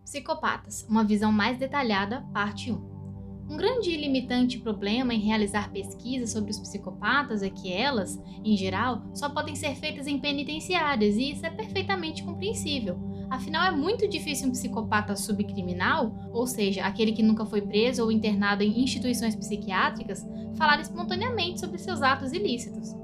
Psicopatas, uma visão mais detalhada, parte 1. Um grande e limitante problema em realizar pesquisas sobre os psicopatas é que elas, em geral, só podem ser feitas em penitenciárias, e isso é perfeitamente compreensível. Afinal, é muito difícil um psicopata subcriminal, ou seja, aquele que nunca foi preso ou internado em instituições psiquiátricas, falar espontaneamente sobre seus atos ilícitos.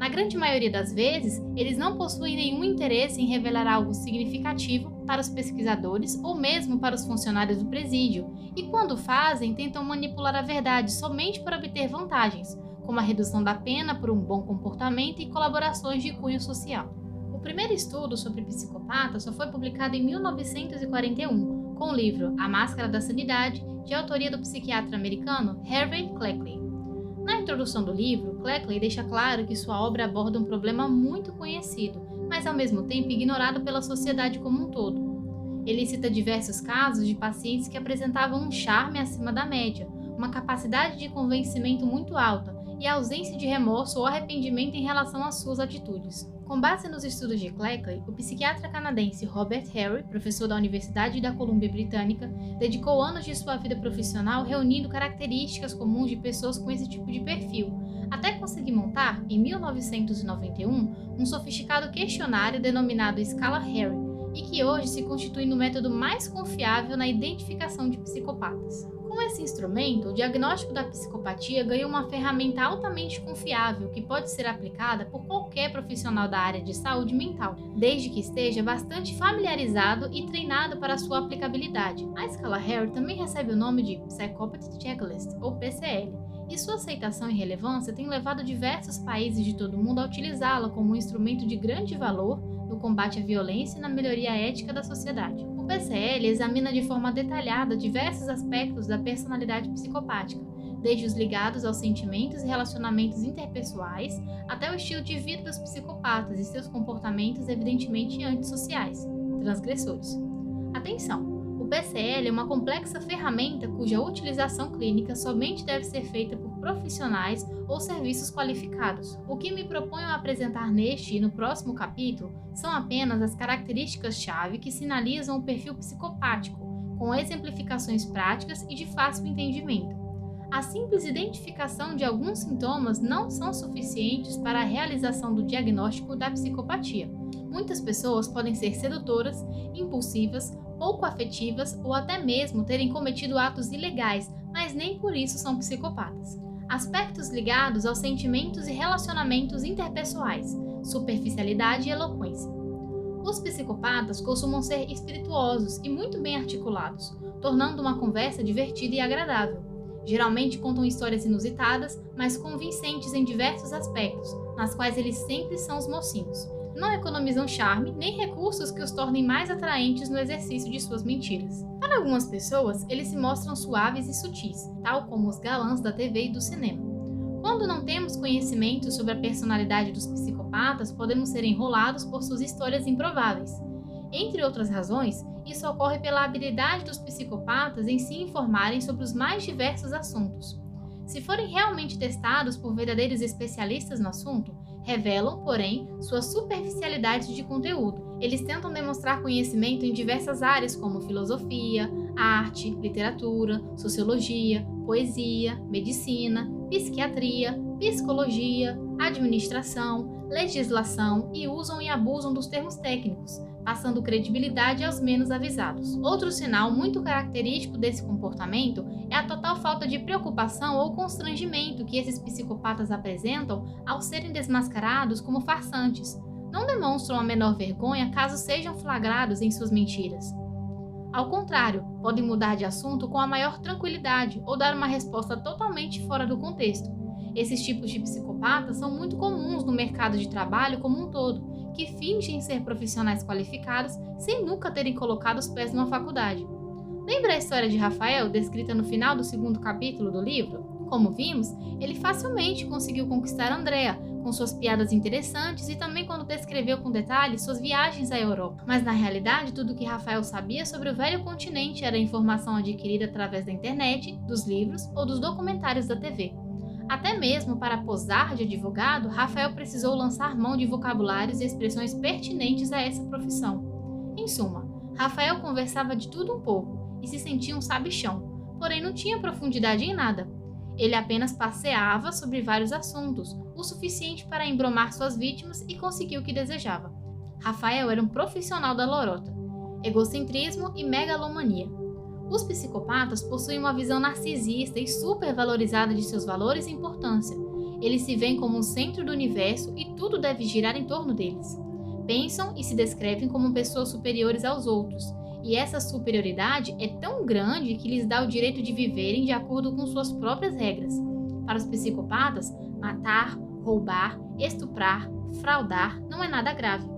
Na grande maioria das vezes, eles não possuem nenhum interesse em revelar algo significativo para os pesquisadores ou mesmo para os funcionários do presídio, e quando fazem, tentam manipular a verdade somente para obter vantagens, como a redução da pena por um bom comportamento e colaborações de cunho social. O primeiro estudo sobre psicopatas só foi publicado em 1941, com o livro A Máscara da Sanidade, de autoria do psiquiatra americano Harvey Cleckley. Na introdução do livro, Cleckley deixa claro que sua obra aborda um problema muito conhecido, mas ao mesmo tempo ignorado pela sociedade como um todo. Ele cita diversos casos de pacientes que apresentavam um charme acima da média, uma capacidade de convencimento muito alta e a ausência de remorso ou arrependimento em relação às suas atitudes. Com base nos estudos de Cleckley, o psiquiatra canadense Robert Harry, professor da Universidade da Colômbia Britânica, dedicou anos de sua vida profissional reunindo características comuns de pessoas com esse tipo de perfil, até conseguir montar, em 1991, um sofisticado questionário denominado Escala Harry, e que hoje se constitui no método mais confiável na identificação de psicopatas. Com esse instrumento, o diagnóstico da psicopatia ganha uma ferramenta altamente confiável que pode ser aplicada por qualquer profissional da área de saúde mental, desde que esteja bastante familiarizado e treinado para sua aplicabilidade. A escala Harry também recebe o nome de Psychopathy Checklist, ou PCL, e sua aceitação e relevância tem levado diversos países de todo o mundo a utilizá-la como um instrumento de grande valor no combate à violência e na melhoria ética da sociedade. O PCL examina de forma detalhada diversos aspectos da personalidade psicopática, desde os ligados aos sentimentos e relacionamentos interpessoais até o estilo de vida dos psicopatas e seus comportamentos evidentemente antissociais, transgressores. Atenção! O PCL é uma complexa ferramenta cuja utilização clínica somente deve ser feita por profissionais ou serviços qualificados. O que me proponho a apresentar neste e no próximo capítulo são apenas as características-chave que sinalizam o perfil psicopático, com exemplificações práticas e de fácil entendimento. A simples identificação de alguns sintomas não são suficientes para a realização do diagnóstico da psicopatia. Muitas pessoas podem ser sedutoras, impulsivas, pouco afetivas ou até mesmo terem cometido atos ilegais, mas nem por isso são psicopatas. Aspectos ligados aos sentimentos e relacionamentos interpessoais, superficialidade e eloquência. Os psicopatas costumam ser espirituosos e muito bem articulados, tornando uma conversa divertida e agradável. Geralmente contam histórias inusitadas, mas convincentes em diversos aspectos, nas quais eles sempre são os mocinhos. Não economizam charme nem recursos que os tornem mais atraentes no exercício de suas mentiras. Para algumas pessoas, eles se mostram suaves e sutis, tal como os galãs da TV e do cinema. Quando não temos conhecimento sobre a personalidade dos psicopatas, podemos ser enrolados por suas histórias improváveis. Entre outras razões, isso ocorre pela habilidade dos psicopatas em se informarem sobre os mais diversos assuntos. Se forem realmente testados por verdadeiros especialistas no assunto, revelam, porém, sua superficialidade de conteúdo. Eles tentam demonstrar conhecimento em diversas áreas como filosofia, arte, literatura, sociologia, poesia, medicina, psiquiatria, psicologia, administração, legislação e usam e abusam dos termos técnicos, passando credibilidade aos menos avisados. Outro sinal muito característico desse comportamento é a total falta de preocupação ou constrangimento que esses psicopatas apresentam ao serem desmascarados como farsantes. Não demonstram a menor vergonha caso sejam flagrados em suas mentiras. Ao contrário, podem mudar de assunto com a maior tranquilidade ou dar uma resposta totalmente fora do contexto. Esses tipos de psicopatas são muito comuns no mercado de trabalho como um todo, que fingem ser profissionais qualificados sem nunca terem colocado os pés numa faculdade. Lembra a história de Rafael, descrita no final do segundo capítulo do livro? Como vimos, ele facilmente conseguiu conquistar Andrea, com suas piadas interessantes e também quando descreveu com detalhes suas viagens à Europa. Mas na realidade, tudo o que Rafael sabia sobre o velho continente era informação adquirida através da internet, dos livros ou dos documentários da TV. Até mesmo para posar de advogado, Rafael precisou lançar mão de vocabulários e expressões pertinentes a essa profissão. Em suma, Rafael conversava de tudo um pouco e se sentia um sabichão, porém não tinha profundidade em nada. Ele apenas passeava sobre vários assuntos, o suficiente para embromar suas vítimas e conseguir o que desejava. Rafael era um profissional da lorota, egocentrismo e megalomania. Os psicopatas possuem uma visão narcisista e supervalorizada de seus valores e importância. Eles se veem como o centro do universo e tudo deve girar em torno deles. Pensam e se descrevem como pessoas superiores aos outros, e essa superioridade é tão grande que lhes dá o direito de viverem de acordo com suas próprias regras. Para os psicopatas, matar, roubar, estuprar, fraudar não é nada grave.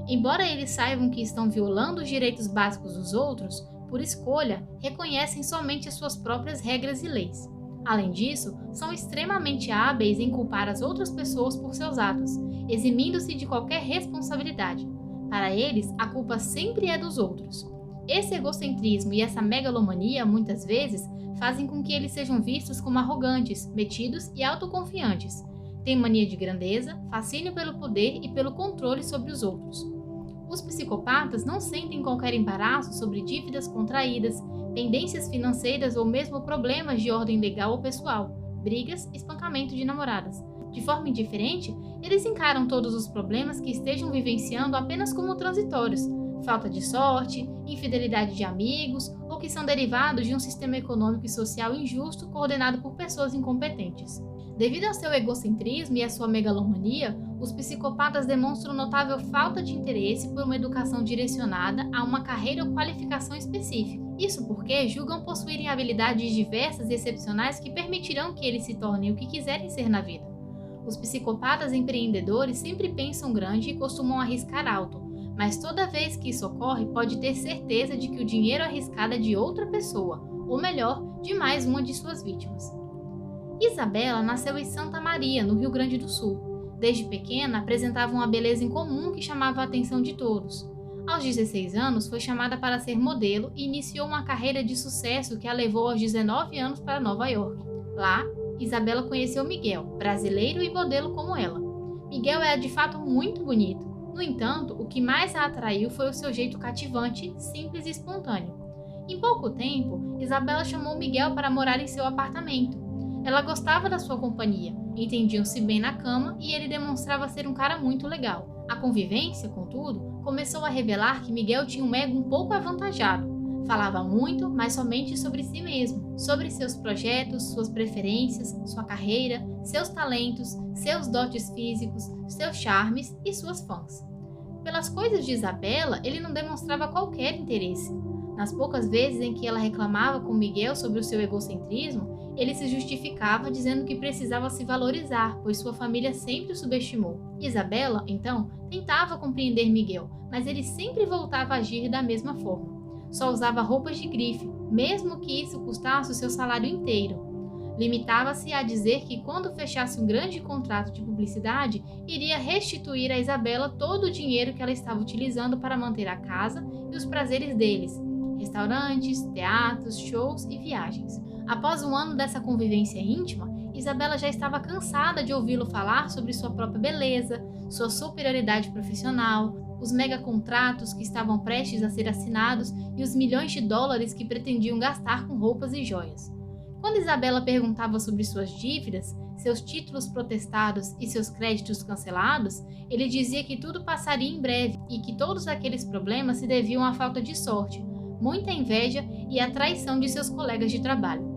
Embora eles saibam que estão violando os direitos básicos dos outros, por escolha, reconhecem somente as suas próprias regras e leis. Além disso, são extremamente hábeis em culpar as outras pessoas por seus atos, eximindo-se de qualquer responsabilidade. Para eles, a culpa sempre é dos outros. Esse egocentrismo e essa megalomania, muitas vezes, fazem com que eles sejam vistos como arrogantes, metidos e autoconfiantes. Têm mania de grandeza, fascínio pelo poder e pelo controle sobre os outros. Os psicopatas não sentem qualquer embaraço sobre dívidas contraídas, pendências financeiras ou mesmo problemas de ordem legal ou pessoal, brigas e espancamento de namoradas. De forma indiferente, eles encaram todos os problemas que estejam vivenciando apenas como transitórios, falta de sorte, infidelidade de amigos ou que são derivados de um sistema econômico e social injusto coordenado por pessoas incompetentes. Devido ao seu egocentrismo e à sua megalomania, os psicopatas demonstram notável falta de interesse por uma educação direcionada a uma carreira ou qualificação específica. Isso porque julgam possuírem habilidades diversas e excepcionais que permitirão que eles se tornem o que quiserem ser na vida. Os psicopatas empreendedores sempre pensam grande e costumam arriscar alto, mas toda vez que isso ocorre, pode ter certeza de que o dinheiro arriscado é de outra pessoa, ou melhor, de mais uma de suas vítimas. Isabela nasceu em Santa Maria, no Rio Grande do Sul. Desde pequena, apresentava uma beleza incomum que chamava a atenção de todos. Aos 16 anos, foi chamada para ser modelo e iniciou uma carreira de sucesso que a levou aos 19 anos para Nova York. Lá, Isabela conheceu Miguel, brasileiro e modelo como ela. Miguel era de fato muito bonito. No entanto, o que mais a atraiu foi o seu jeito cativante, simples e espontâneo. Em pouco tempo, Isabela chamou Miguel para morar em seu apartamento. Ela gostava da sua companhia, entendiam-se bem na cama e ele demonstrava ser um cara muito legal. A convivência, contudo, começou a revelar que Miguel tinha um ego um pouco avantajado. Falava muito, mas somente sobre si mesmo, sobre seus projetos, suas preferências, sua carreira, seus talentos, seus dotes físicos, seus charmes e suas fãs. Pelas coisas de Isabela, ele não demonstrava qualquer interesse. Nas poucas vezes em que ela reclamava com Miguel sobre o seu egocentrismo, ele se justificava dizendo que precisava se valorizar, pois sua família sempre o subestimou. Isabela, então, tentava compreender Miguel, mas ele sempre voltava a agir da mesma forma. Só usava roupas de grife, mesmo que isso custasse o seu salário inteiro. Limitava-se a dizer que quando fechasse um grande contrato de publicidade, iria restituir a Isabela todo o dinheiro que ela estava utilizando para manter a casa e os prazeres deles, restaurantes, teatros, shows e viagens. Após um ano dessa convivência íntima, Isabela já estava cansada de ouvi-lo falar sobre sua própria beleza, sua superioridade profissional, os megacontratos que estavam prestes a ser assinados e os milhões de dólares que pretendiam gastar com roupas e joias. Quando Isabela perguntava sobre suas dívidas, seus títulos protestados e seus créditos cancelados, ele dizia que tudo passaria em breve e que todos aqueles problemas se deviam à falta de sorte, muita inveja e à traição de seus colegas de trabalho.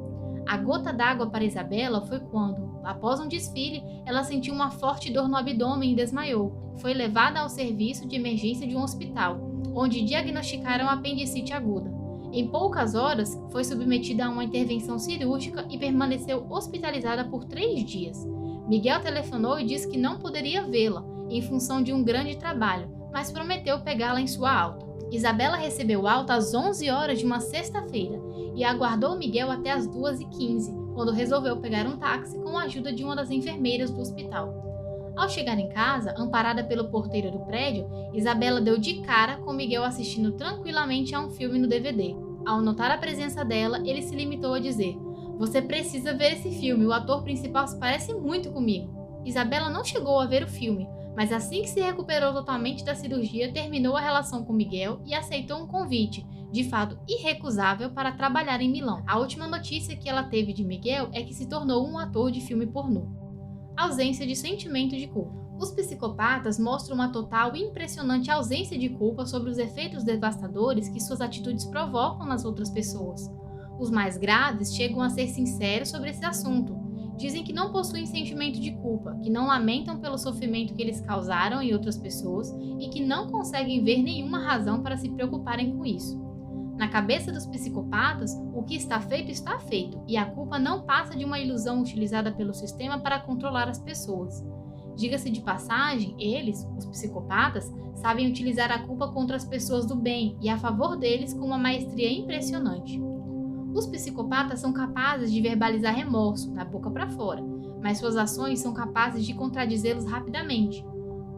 A gota d'água para Isabela foi quando, após um desfile, ela sentiu uma forte dor no abdômen e desmaiou. Foi levada ao serviço de emergência de um hospital, onde diagnosticaram apendicite aguda. Em poucas horas, foi submetida a uma intervenção cirúrgica e permaneceu hospitalizada por 3 dias. Miguel telefonou e disse que não poderia vê-la, em função de um grande trabalho, mas prometeu pegá-la em sua alta. Isabela recebeu alta às 11 horas de uma sexta-feira e aguardou Miguel até às 2h15, quando resolveu pegar um táxi com a ajuda de uma das enfermeiras do hospital. Ao chegar em casa, amparada pelo porteiro do prédio, Isabela deu de cara com Miguel assistindo tranquilamente a um filme no DVD. Ao notar a presença dela, ele se limitou a dizer: "Você precisa ver esse filme, o ator principal se parece muito comigo." Isabela não chegou a ver o filme, mas assim que se recuperou totalmente da cirurgia, terminou a relação com Miguel e aceitou um convite, de fato irrecusável, para trabalhar em Milão. A última notícia que ela teve de Miguel é que se tornou um ator de filme pornô. Ausência de sentimento de culpa. Os psicopatas mostram uma total e impressionante ausência de culpa sobre os efeitos devastadores que suas atitudes provocam nas outras pessoas. Os mais graves chegam a ser sinceros sobre esse assunto. Dizem que não possuem sentimento de culpa, que não lamentam pelo sofrimento que eles causaram em outras pessoas e que não conseguem ver nenhuma razão para se preocuparem com isso. Na cabeça dos psicopatas, o que está feito e a culpa não passa de uma ilusão utilizada pelo sistema para controlar as pessoas. Diga-se de passagem, eles, os psicopatas, sabem utilizar a culpa contra as pessoas do bem e a favor deles com uma maestria impressionante. Os psicopatas são capazes de verbalizar remorso, da boca para fora, mas suas ações são capazes de contradizê-los rapidamente.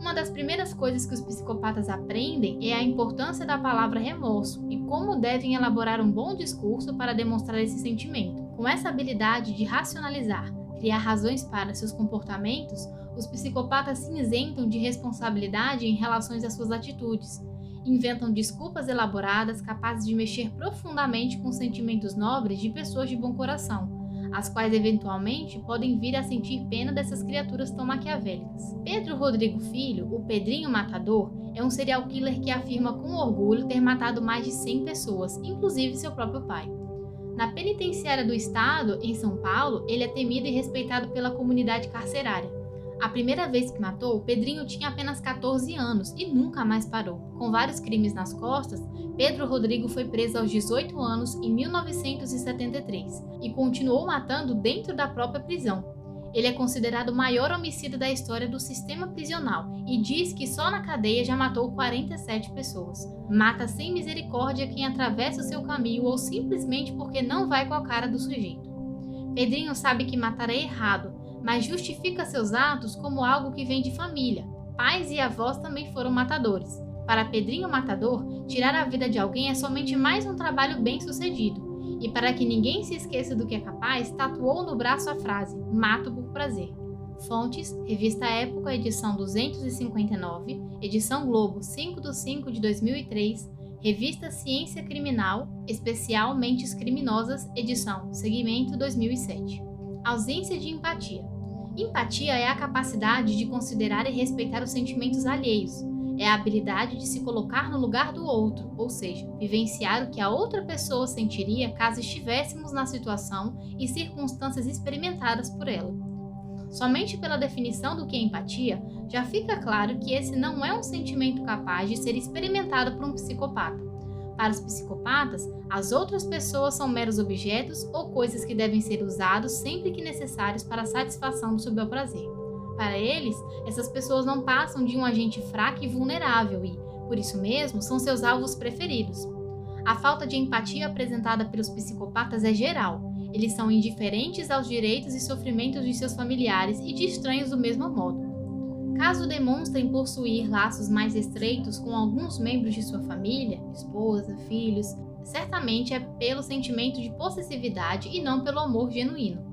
Uma das primeiras coisas que os psicopatas aprendem é a importância da palavra remorso e como devem elaborar um bom discurso para demonstrar esse sentimento. Com essa habilidade de racionalizar, criar razões para seus comportamentos, os psicopatas se isentam de responsabilidade em relação às suas atitudes. Inventam desculpas elaboradas capazes de mexer profundamente com os sentimentos nobres de pessoas de bom coração, as quais eventualmente podem vir a sentir pena dessas criaturas tão maquiavélicas. Pedro Rodrigo Filho, o Pedrinho Matador, é um serial killer que afirma com orgulho ter matado mais de 100 pessoas, inclusive seu próprio pai. Na penitenciária do estado, em São Paulo, ele é temido e respeitado pela comunidade carcerária. A primeira vez que matou, Pedrinho tinha apenas 14 anos e nunca mais parou. Com vários crimes nas costas, Pedro Rodrigo foi preso aos 18 anos em 1973 e continuou matando dentro da própria prisão. Ele é considerado o maior homicida da história do sistema prisional e diz que só na cadeia já matou 47 pessoas. Mata sem misericórdia quem atravessa o seu caminho ou simplesmente porque não vai com a cara do sujeito. Pedrinho sabe que matar é errado, mas justifica seus atos como algo que vem de família. Pais e avós também foram matadores. Para Pedrinho Matador, tirar a vida de alguém é somente mais um trabalho bem sucedido. E para que ninguém se esqueça do que é capaz, tatuou no braço a frase: "Mato por prazer". Fontes: Revista Época, edição 259, edição Globo 5/5 de 2003, Revista Ciência Criminal, especial Mentes Criminosas, edição Segmento 2007. Ausência de empatia. Empatia é a capacidade de considerar e respeitar os sentimentos alheios. É a habilidade de se colocar no lugar do outro, ou seja, vivenciar o que a outra pessoa sentiria caso estivéssemos na situação e circunstâncias experimentadas por ela. Somente pela definição do que é empatia, já fica claro que esse não é um sentimento capaz de ser experimentado por um psicopata. Para os psicopatas, as outras pessoas são meros objetos ou coisas que devem ser usados sempre que necessários para a satisfação do seu bel prazer. Para eles, essas pessoas não passam de um agente fraco e vulnerável e, por isso mesmo, são seus alvos preferidos. A falta de empatia apresentada pelos psicopatas é geral. Eles são indiferentes aos direitos e sofrimentos de seus familiares e de estranhos do mesmo modo. Caso demonstrem possuir laços mais estreitos com alguns membros de sua família, esposa, filhos, certamente é pelo sentimento de possessividade e não pelo amor genuíno.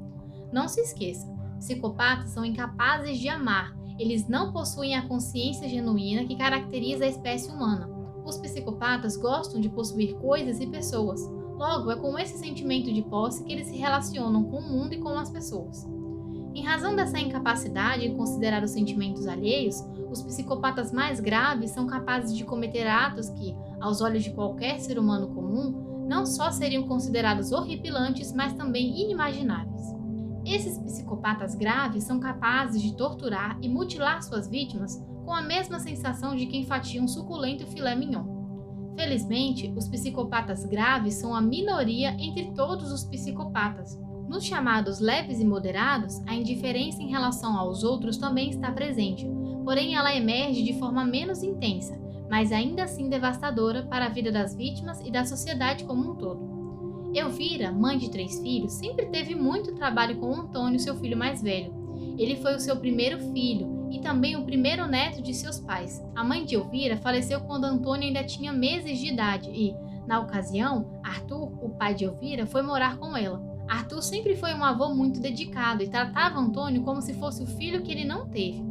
Não se esqueça, psicopatas são incapazes de amar, eles não possuem a consciência genuína que caracteriza a espécie humana. Os psicopatas gostam de possuir coisas e pessoas, logo é com esse sentimento de posse que eles se relacionam com o mundo e com as pessoas. Em razão dessa incapacidade em considerar os sentimentos alheios, os psicopatas mais graves são capazes de cometer atos que, aos olhos de qualquer ser humano comum, não só seriam considerados horripilantes, mas também inimagináveis. Esses psicopatas graves são capazes de torturar e mutilar suas vítimas com a mesma sensação de quem fatia um suculento filé mignon. Felizmente, os psicopatas graves são a minoria entre todos os psicopatas. Nos chamados leves e moderados, a indiferença em relação aos outros também está presente, porém ela emerge de forma menos intensa, mas ainda assim devastadora para a vida das vítimas e da sociedade como um todo. Elvira, mãe de 3 filhos, sempre teve muito trabalho com Antônio, seu filho mais velho. Ele foi o seu primeiro filho e também o primeiro neto de seus pais. A mãe de Elvira faleceu quando Antônio ainda tinha meses de idade e, na ocasião, Arthur, o pai de Elvira, foi morar com ela. Arthur sempre foi um avô muito dedicado e tratava Antônio como se fosse o filho que ele não teve.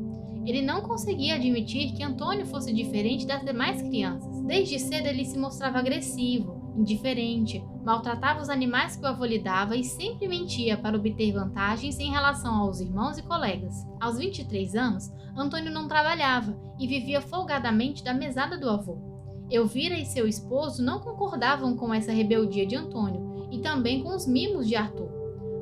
Ele não conseguia admitir que Antônio fosse diferente das demais crianças. Desde cedo ele se mostrava agressivo, indiferente, maltratava os animais que o avô lhe dava e sempre mentia para obter vantagens em relação aos irmãos e colegas. Aos 23 anos, Antônio não trabalhava e vivia folgadamente da mesada do avô. Elvira e seu esposo não concordavam com essa rebeldia de Antônio e também com os mimos de Arthur.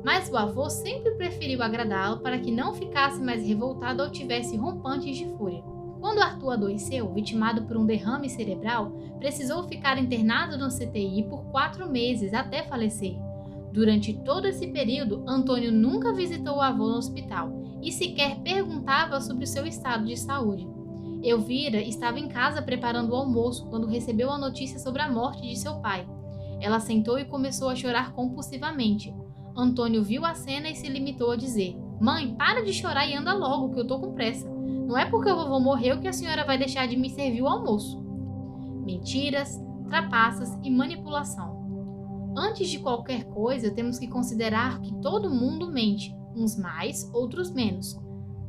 Mas o avô sempre preferiu agradá-lo para que não ficasse mais revoltado ou tivesse rompantes de fúria. Quando Arthur adoeceu, vitimado por um derrame cerebral, precisou ficar internado no CTI por 4 meses até falecer. Durante todo esse período, Antônio nunca visitou o avô no hospital e sequer perguntava sobre o seu estado de saúde. Elvira estava em casa preparando o almoço quando recebeu a notícia sobre a morte de seu pai. Ela sentou e começou a chorar compulsivamente. Antônio viu a cena e se limitou a dizer: "Mãe, para de chorar e anda logo, que eu tô com pressa. Não é porque o vovô morreu que a senhora vai deixar de me servir o almoço." Mentiras, trapaças e manipulação. Antes de qualquer coisa, temos que considerar que todo mundo mente, uns mais, outros menos.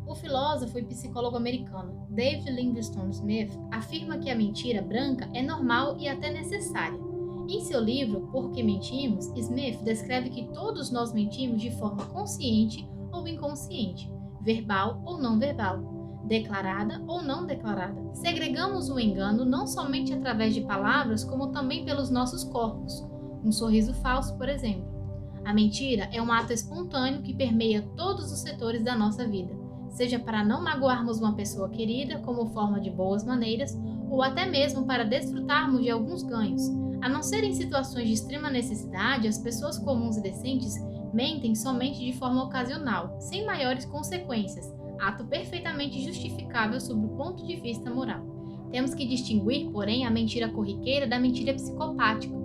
O filósofo e psicólogo americano David Livingstone Smith afirma que a mentira branca é normal e até necessária. Em seu livro Por que Mentimos, Smith descreve que todos nós mentimos de forma consciente ou inconsciente, verbal ou não verbal, declarada ou não declarada. Segregamos o engano não somente através de palavras, como também pelos nossos corpos. Um sorriso falso, por exemplo. A mentira é um ato espontâneo que permeia todos os setores da nossa vida, seja para não magoarmos uma pessoa querida como forma de boas maneiras, ou até mesmo para desfrutarmos de alguns ganhos. A não ser em situações de extrema necessidade, as pessoas comuns e decentes mentem somente de forma ocasional, sem maiores consequências, ato perfeitamente justificável sob o ponto de vista moral. Temos que distinguir, porém, a mentira corriqueira da mentira psicopática.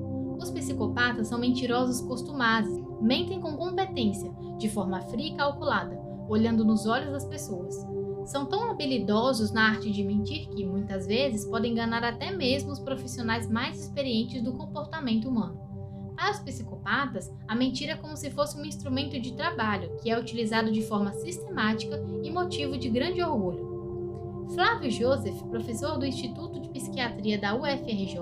Os psicopatas são mentirosos costumazes, mentem com competência, de forma fria e calculada, olhando nos olhos das pessoas. São tão habilidosos na arte de mentir que, muitas vezes, podem enganar até mesmo os profissionais mais experientes do comportamento humano. Para os psicopatas, a mentira é como se fosse um instrumento de trabalho, que é utilizado de forma sistemática e motivo de grande orgulho. Flávio Joseph, professor do Instituto de Psiquiatria da UFRJ,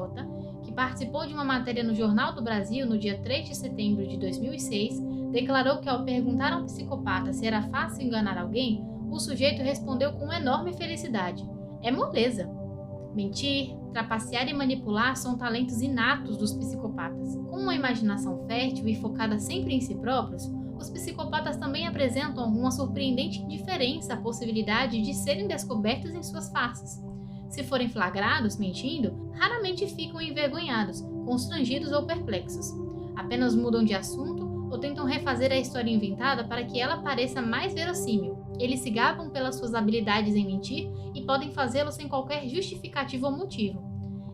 que participou de uma matéria no Jornal do Brasil no dia 3 de setembro de 2006, declarou que ao perguntar a um psicopata se era fácil enganar alguém, o sujeito respondeu com enorme felicidade: "É moleza." Mentir, trapacear e manipular são talentos inatos dos psicopatas. Com uma imaginação fértil e focada sempre em si próprios, os psicopatas também apresentam uma surpreendente indiferença à possibilidade de serem descobertos em suas faces. Se forem flagrados mentindo, raramente ficam envergonhados, constrangidos ou perplexos. Apenas mudam de assunto ou tentam refazer a história inventada para que ela pareça mais verossímil. Eles se gabam pelas suas habilidades em mentir e podem fazê-lo sem qualquer justificativa ou motivo.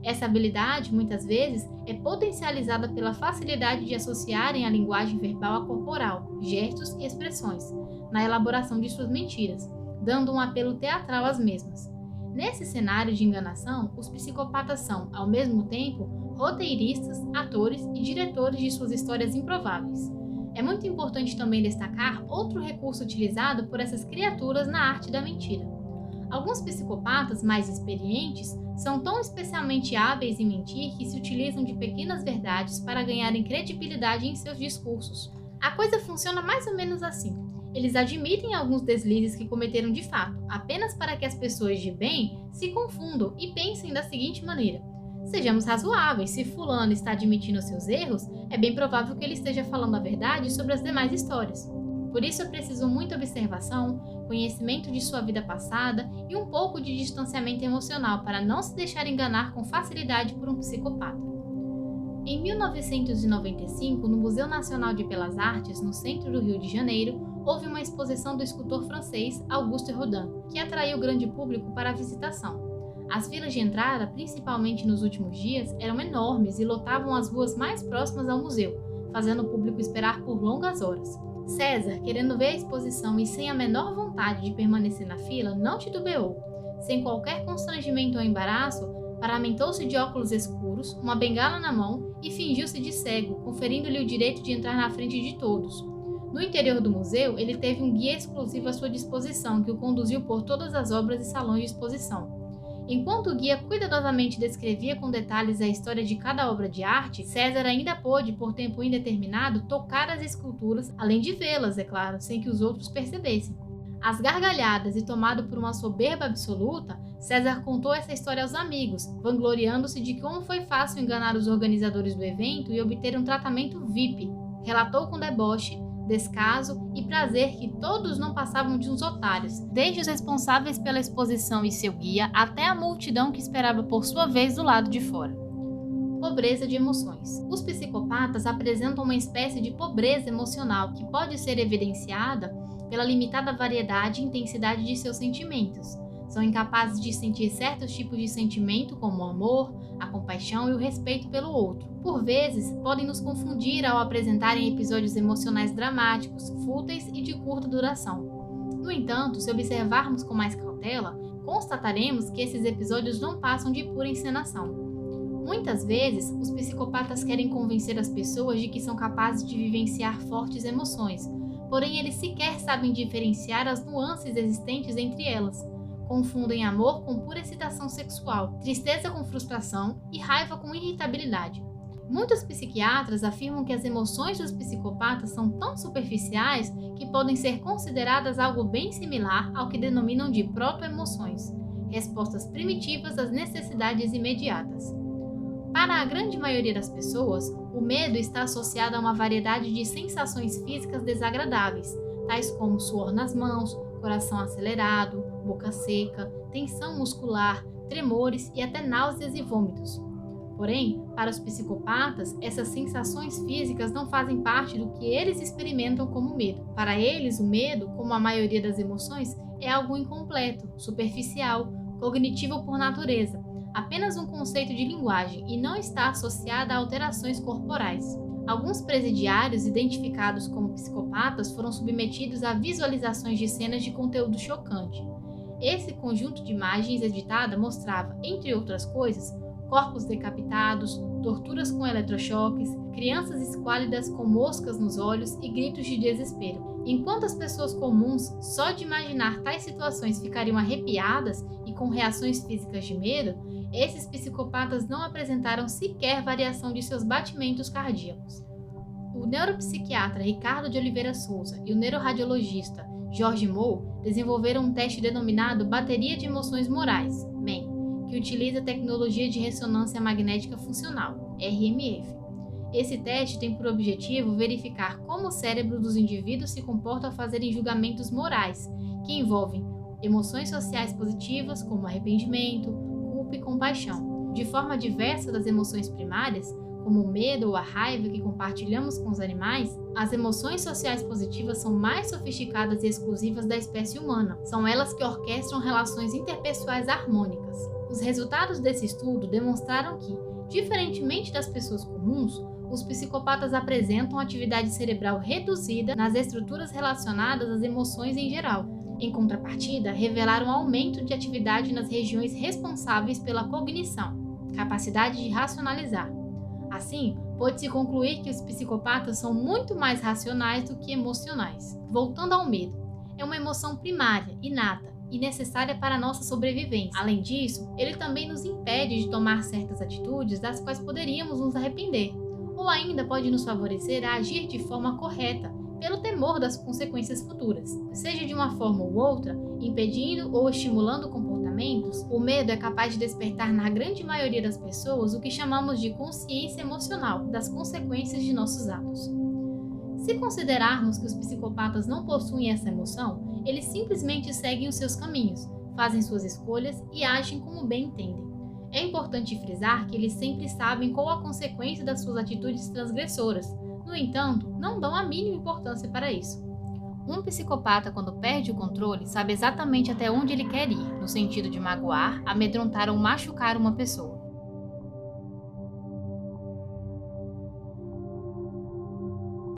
Essa habilidade, muitas vezes, é potencializada pela facilidade de associarem a linguagem verbal à corporal, gestos e expressões, na elaboração de suas mentiras, dando um apelo teatral às mesmas. Nesse cenário de enganação, os psicopatas são, ao mesmo tempo, roteiristas, atores e diretores de suas histórias improváveis. É muito importante também destacar outro recurso utilizado por essas criaturas na arte da mentira. Alguns psicopatas mais experientes são tão especialmente hábeis em mentir que se utilizam de pequenas verdades para ganharem credibilidade em seus discursos. A coisa funciona mais ou menos assim. Eles admitem alguns deslizes que cometeram de fato, apenas para que as pessoas de bem se confundam e pensem da seguinte maneira: sejamos razoáveis, se fulano está admitindo seus erros, é bem provável que ele esteja falando a verdade sobre as demais histórias. Por isso é preciso muita observação, conhecimento de sua vida passada e um pouco de distanciamento emocional para não se deixar enganar com facilidade por um psicopata. Em 1995, no Museu Nacional de Belas Artes, no centro do Rio de Janeiro, houve uma exposição do escultor francês Auguste Rodin, que atraiu o grande público para a visitação. As filas de entrada, principalmente nos últimos dias, eram enormes e lotavam as ruas mais próximas ao museu, fazendo o público esperar por longas horas. César, querendo ver a exposição e sem a menor vontade de permanecer na fila, não titubeou. Sem qualquer constrangimento ou embaraço, paramentou-se de óculos escuros, uma bengala na mão e fingiu-se de cego, conferindo-lhe o direito de entrar na frente de todos. No interior do museu, ele teve um guia exclusivo à sua disposição que o conduziu por todas as obras e salões de exposição. Enquanto o guia cuidadosamente descrevia com detalhes a história de cada obra de arte, César ainda pôde, por tempo indeterminado, tocar as esculturas, além de vê-las, é claro, sem que os outros percebessem. Às gargalhadas e tomado por uma soberba absoluta, César contou essa história aos amigos, vangloriando-se de como foi fácil enganar os organizadores do evento e obter um tratamento VIP. Relatou com deboche, descaso e prazer que todos não passavam de uns otários, desde os responsáveis pela exposição e seu guia até a multidão que esperava por sua vez do lado de fora. Pobreza de emoções. Os psicopatas apresentam uma espécie de pobreza emocional que pode ser evidenciada pela limitada variedade e intensidade de seus sentimentos. São incapazes de sentir certos tipos de sentimento, como o amor, a compaixão e o respeito pelo outro. Por vezes, podem nos confundir ao apresentarem episódios emocionais dramáticos, fúteis e de curta duração. No entanto, se observarmos com mais cautela, constataremos que esses episódios não passam de pura encenação. Muitas vezes, os psicopatas querem convencer as pessoas de que são capazes de vivenciar fortes emoções, porém eles sequer sabem diferenciar as nuances existentes entre elas. Confundem amor com pura excitação sexual, tristeza com frustração e raiva com irritabilidade. Muitos psiquiatras afirmam que as emoções dos psicopatas são tão superficiais que podem ser consideradas algo bem similar ao que denominam de proto-emoções, respostas primitivas às necessidades imediatas. Para a grande maioria das pessoas, o medo está associado a uma variedade de sensações físicas desagradáveis, tais como suor nas mãos, coração acelerado, boca seca, tensão muscular, tremores e até náuseas e vômitos. Porém, para os psicopatas, essas sensações físicas não fazem parte do que eles experimentam como medo. Para eles, o medo, como a maioria das emoções, é algo incompleto, superficial, cognitivo por natureza, apenas um conceito de linguagem e não está associada a alterações corporais. Alguns presidiários identificados como psicopatas foram submetidos a visualizações de cenas de conteúdo chocante. Esse conjunto de imagens editada mostrava, entre outras coisas, corpos decapitados, torturas com eletrochoques, crianças esquálidas com moscas nos olhos e gritos de desespero. Enquanto as pessoas comuns, só de imaginar tais situações ficariam arrepiadas e com reações físicas de medo, esses psicopatas não apresentaram sequer variação de seus batimentos cardíacos. O neuropsiquiatra Ricardo de Oliveira Souza e o neuroradiologista Jorge Moll desenvolveram um teste denominado Bateria de Emoções Morais, MEM, que utiliza tecnologia de ressonância magnética funcional, RMF. Esse teste tem por objetivo verificar como o cérebro dos indivíduos se comporta ao fazerem julgamentos morais, que envolvem emoções sociais positivas, como arrependimento, culpa e compaixão. De forma diversa das emoções primárias, como o medo ou a raiva que compartilhamos com os animais, as emoções sociais positivas são mais sofisticadas e exclusivas da espécie humana. São elas que orquestram relações interpessoais harmônicas. Os resultados desse estudo demonstraram que, diferentemente das pessoas comuns, os psicopatas apresentam atividade cerebral reduzida nas estruturas relacionadas às emoções em geral. Em contrapartida, revelaram um aumento de atividade nas regiões responsáveis pela cognição, capacidade de racionalizar. Assim, pode-se concluir que os psicopatas são muito mais racionais do que emocionais. Voltando ao medo, é uma emoção primária, inata e necessária para a nossa sobrevivência. Além disso, ele também nos impede de tomar certas atitudes das quais poderíamos nos arrepender, ou ainda pode nos favorecer a agir de forma correta, pelo temor das consequências futuras. Seja de uma forma ou outra, impedindo ou estimulando comportamentos, o medo é capaz de despertar na grande maioria das pessoas o que chamamos de consciência emocional das consequências de nossos atos. Se considerarmos que os psicopatas não possuem essa emoção, eles simplesmente seguem os seus caminhos, fazem suas escolhas e agem como bem entendem. É importante frisar que eles sempre sabem qual a consequência das suas atitudes transgressoras. No entanto, não dão a mínima importância para isso. Um psicopata, quando perde o controle, sabe exatamente até onde ele quer ir, no sentido de magoar, amedrontar ou machucar uma pessoa.